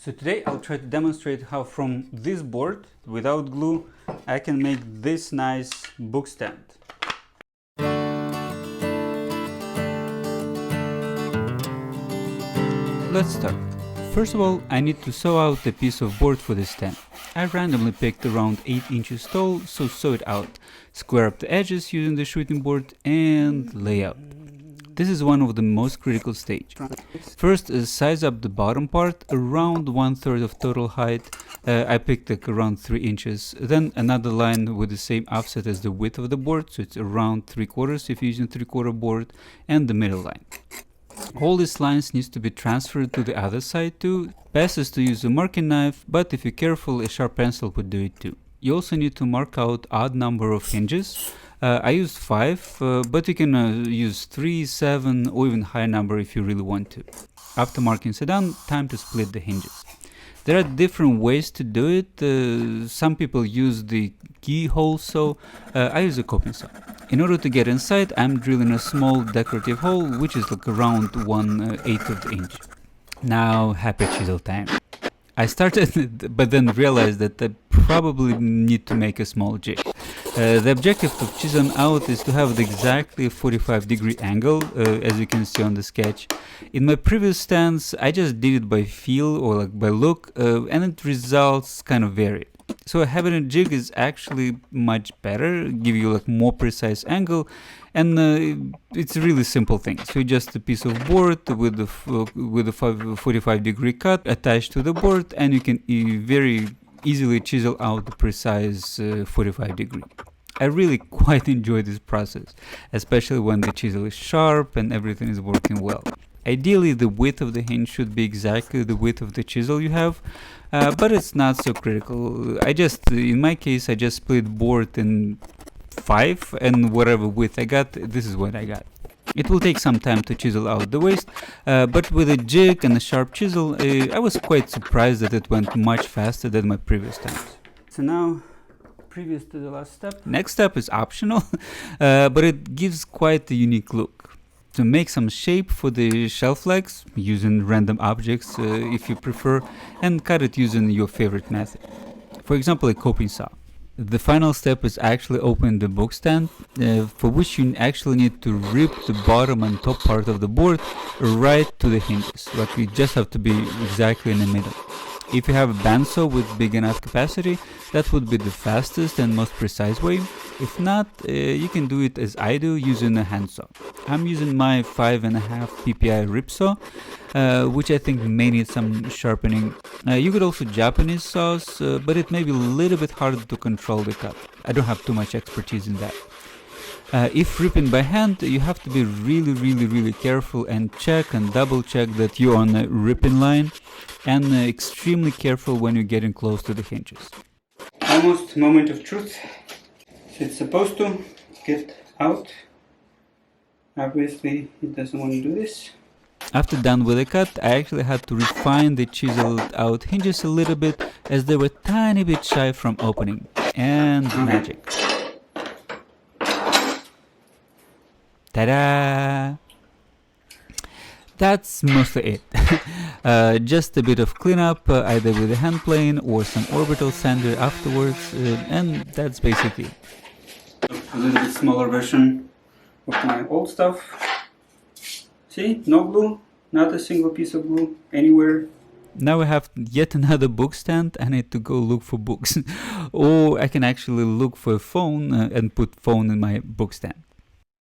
So today I'll try to demonstrate how from this board, without glue, I can make this nice book stand. Let's start. First of all, I need to saw out a piece of board for this stand. I randomly picked around 8 inches tall, so saw it out, square up the edges using the shooting board, and lay out. This is one of the most critical stage. First, size up the bottom part around 1/3 of total height. I picked like around 3 inches. Then another line with the same offset as the width of the board, so it's around 3/4 if you're using 3/4 board, and the middle line. All these lines needs to be transferred to the other side too. Best is to use a marking knife, but if you're careful, a sharp pencil would do it too. You also need to mark out odd number of hinges. I used 5, but you can use 3, 7, or even higher number if you really want to. After marking is done, time to split the hinges. There are different ways to do it. Some people use the keyhole saw. I use a coping saw. In order to get inside, I'm drilling a small decorative hole, which is like around 1/8 of the inch. Now, happy chisel time. I started, but then realized that I probably need to make a small jig. The objective of chiseling out is to have the exactly 45-degree angle, as you can see on the sketch. In my previous stands, I just did it by feel or like by look, and it results kind of varied. So having a jig is actually much better, give you like more precise angle, and it's a really simple thing. So just a piece of board with a 45-degree cut attached to the board, and you can very easily chisel out the precise 45-degree. I really quite enjoy this process, especially when the chisel is sharp and everything is working well. Ideally, the width of the hinge should be exactly the width of the chisel you have, but it's not so critical. In my case, I just split board in 5, and whatever width I got, this is what I got. It will take some time to chisel out the waist, but with a jig and a sharp chisel, I was quite surprised that it went much faster than my previous times. So now, previous to the last step. Next step is optional, but it gives quite a unique look. To make some shape for the shelf legs, using random objects if you prefer, and cut it using your favorite method. For example, a coping saw. The final step is actually opening the book stand, for which you actually need to rip the bottom and top part of the board right to the hinges. Like you just have to be exactly in the middle. If you have a bandsaw with big enough capacity, that would be the fastest and most precise way. If not, you can do it as I do, using a handsaw. I'm using my 5.5 ppi rip saw, which I think may need some sharpening. You could also Japanese saws, but it may be a little bit harder to control the cut. I don't have too much expertise in that. If ripping by hand, you have to be really careful and check and double check that you're on a ripping line, and extremely careful when you're getting close to the hinges. Almost moment of truth. So it's supposed to get out. Obviously it doesn't want to do this. After done with the cut, I actually had to refine the chiseled out hinges a little bit, as they were tiny bit shy from opening. And magic. Ta-da! That's mostly it. Just a bit of cleanup, either with a hand plane or some orbital sander afterwards, and that's basically it. A little bit smaller version of my old stuff. See, no glue, not a single piece of glue anywhere. Now I have yet another book stand. I need to go look for books. Or I can actually look for a phone and put phone in my book stand.